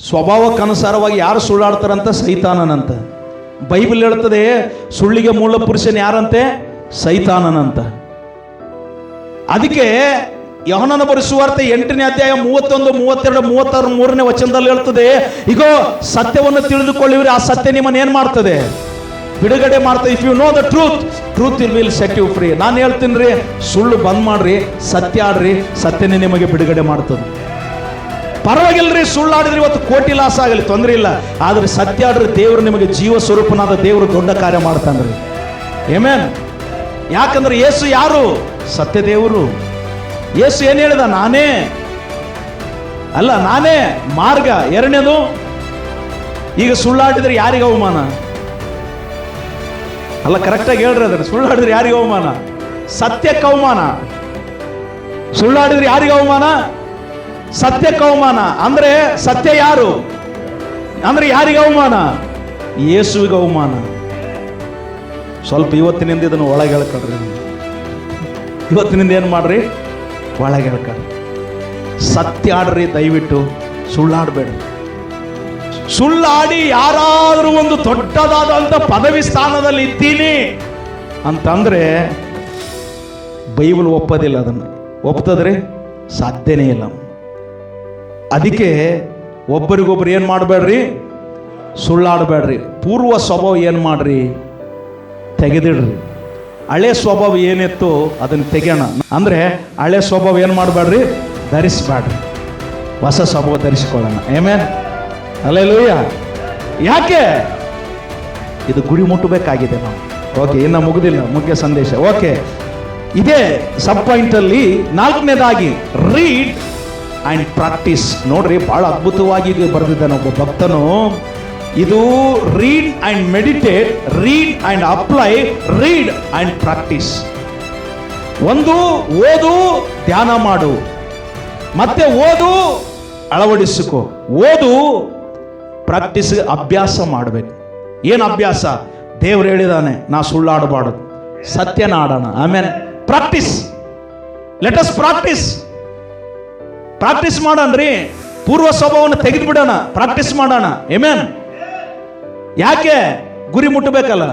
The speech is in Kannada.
ಸ್ವಭಾವಕ್ಕನುಸಾರವಾಗಿ ಯಾರು ಸುಳ್ಳಾಡ್ತಾರಂತ? ಸೈತಾನನಂತ. ಬೈಬಲ್ ಹೇಳ್ತದೆ ಸುಳ್ಳಿಗೆ ಮೂಲ ಪುರುಷನ್ ಯಾರಂತೆ? ಸೈತಾನನಂತ. ಅದಕ್ಕೆ ಯೋಹನನ ಬರೆಸುವಾರ್ತೆ 8ನೇ ಅಧ್ಯಾಯ 31, 32, 36, 3ನೇ ವಚನದಲ್ಲಿ ಹೇಳ್ತದೆ, ಇಗೋ ಸತ್ಯವನ್ನು ತಿಳಿದುಕೊಳ್ಳಿವ್ರಿ, ಆ ಸತ್ಯ ನಿಮ್ಮನ್ನು ಏನ್ ಮಾಡ್ತದೆ? ಬಿಡುಗಡೆ ಮಾಡ್ತದೆ. If you know the truth, truth will set you free. ನಾನು ಹೇಳ್ತೀನಿ ರೀ, ಸುಳ್ಳು ಬಂದ್ ಮಾಡ್ರಿ, ಸತ್ಯ ಆಡ್ರಿ, ಸತ್ಯನೇ ನಿಮಗೆ ಬಿಡುಗಡೆ ಮಾಡ್ತದೆ. ಪರವಾಗಿಲ್ರಿ, ಸುಳ್ಳಾಡಿದ್ರೆ ಇವತ್ತು ಕೋಟಿ ಲಾಸ್ ಆಗಲಿ, ತೊಂದರೆ ಇಲ್ಲ. ಆದ್ರೆ ಸತ್ಯ ಆಡ್ರಿ, ದೇವರು ನಿಮಗೆ ಜೀವ ಸ್ವರೂಪನಾದ ದೇವರು ದೊಡ್ಡ ಕಾರ್ಯ ಮಾಡ್ತಾನ್ರಿ. ಆಮೆನ್. ಯಾಕಂದ್ರೆ ಯೇಸು ಯಾರು? ಸತ್ಯ ದೇವರು. ಯೇಸು ಏನ್ ಹೇಳಿದ? ನಾನೇ ಮಾರ್ಗ. ಎರಡನೇದು, ಈಗ ಸುಳ್ಳಾಡಿದ್ರೆ ಯಾರಿಗೆ ಅವಮಾನ? ಅಲ್ಲ, ಕರೆಕ್ಟಾಗಿ ಹೇಳ್ರಿ. ಅದನ್ನ ಸುಳ್ಳಾಡಿದ್ರೆ ಯಾರಿಗೆ ಅವಮಾನ? ಸತ್ಯಕ್ಕೆ ಅವಮಾನ. ಸುಳ್ಳಾಡಿದ್ರೆ ಯಾರಿಗೆ ಅವಮಾನ? ಸತ್ಯಕ್ಕೆ ಅವಮಾನ. ಅಂದ್ರೆ ಸತ್ಯ ಯಾರು? ಅಂದ್ರೆ ಯಾರಿಗೆ ಅವಮಾನ? ಯೇಸುವಿಗೆ ಅವಮಾನ. ಸ್ವಲ್ಪ ಇವತ್ತಿನಿಂದ ಇದನ್ನು ಒಳಗೆ ಹೇಳ್ಕೊಳ್ರಿ. ಇವತ್ತಿನಿಂದ ಏನು ಮಾಡ್ರಿ? ಒಳಗೆ ಹೇಳ್ಕೊಳ್ರಿ. ಸತ್ಯ ಆಡ್ರಿ, ದಯವಿಟ್ಟು ಸುಳ್ಳಾಡಬೇಡ. ಸುಳ್ಳಾಡಿ ಯಾರಾದರೂ ಒಂದು ದೊಡ್ಡದಾದಂಥ ಪದವಿ ಸ್ಥಾನದಲ್ಲಿ ಇದ್ದೀನಿ ಅಂತಂದ್ರೆ ಬೈಬಲ್ ಒಪ್ಪೋದಿಲ್ಲ. ಅದನ್ನು ಒಪ್ತದ್ರಿ? ಸಾಧ್ಯನೇ ಇಲ್ಲ. ಅದಕ್ಕೆ ಒಬ್ಬರಿಗೊಬ್ರು ಏನು ಮಾಡಬೇಡ್ರಿ? ಸುಳ್ಳಾಡಬೇಡ್ರಿ. ಪೂರ್ವ ಸ್ವಭಾವ ಏನು ಮಾಡ್ರಿ? ತೆಗೆದಿಡ್ರಿ. ಹಳೆ ಸ್ವಭಾವ ಏನಿತ್ತು ಅದನ್ನು ತೆಗೆಯೋಣ. ಅಂದರೆ ಹಳೆ ಸ್ವಭಾವ ಏನು ಮಾಡಬೇಡ್ರಿ? ಧರಿಸಬೇಡ್ರಿ. ಹೊಸ ಸ್ವಭಾವ ಧರಿಸಿಕೊಳ್ಳೋಣ. ಆಮೆನ್. ಹಲ್ಲೆಲೂಯಾ. ಯಾಕೆ? ಇದು ಗುರಿ ಮುಟ್ಟಬೇಕಾಗಿದೆ ನಾವು. ಓಕೆ, ಇನ್ನು ಮುಗಿದಿಲ್ಲ ಮುಖ್ಯ ಸಂದೇಶ. ಓಕೆ, ಇದೇ ಸಬ್ ಪಾಯಿಂಟಲ್ಲಿ 4ನೇದಾಗಿ ರೀಡ್ ಆ್ಯಂಡ್ ಪ್ರಾಕ್ಟೀಸ್. ನೋಡ್ರಿ, ಬಹಳ ಅದ್ಭುತವಾಗಿ ಬರೆದಿದ್ದಾನೆ ಒಬ್ಬ ಭಕ್ತನು. ಇದು read and meditate, read and apply, read and practice. ಒಂದು ಓದು, ಧ್ಯಾನ ಮಾಡು, ಮತ್ತೆ ಓದು, ಅಳವಡಿಸಿಕೋ. ಓದು, ಪ್ರಾಕ್ಟೀಸ್, ಅಭ್ಯಾಸ ಮಾಡಬೇಕು. ಏನು ಅಭ್ಯಾಸ? ದೇವ್ರು ಹೇಳಿದಾನೆ, ನಾ ಸುಳ್ಳಾಡಬಾರ್ದು, ಸತ್ಯನ ಆಡೋಣ. ಆಮೇಲೆ practice. Let us practice. Practice ಮಾಡೋಣ್ರಿ. ಪೂರ್ವ ಸ್ವಭಾವವನ್ನು ತೆಗೆದು ಬಿಡೋಣ, ಪ್ರಾಕ್ಟೀಸ್ ಮಾಡೋಣ. ಆಮೆನ್. ಯಾಕೆ? ಗುರಿ ಮುಟ್ಟಬೇಕಲ್ಲ.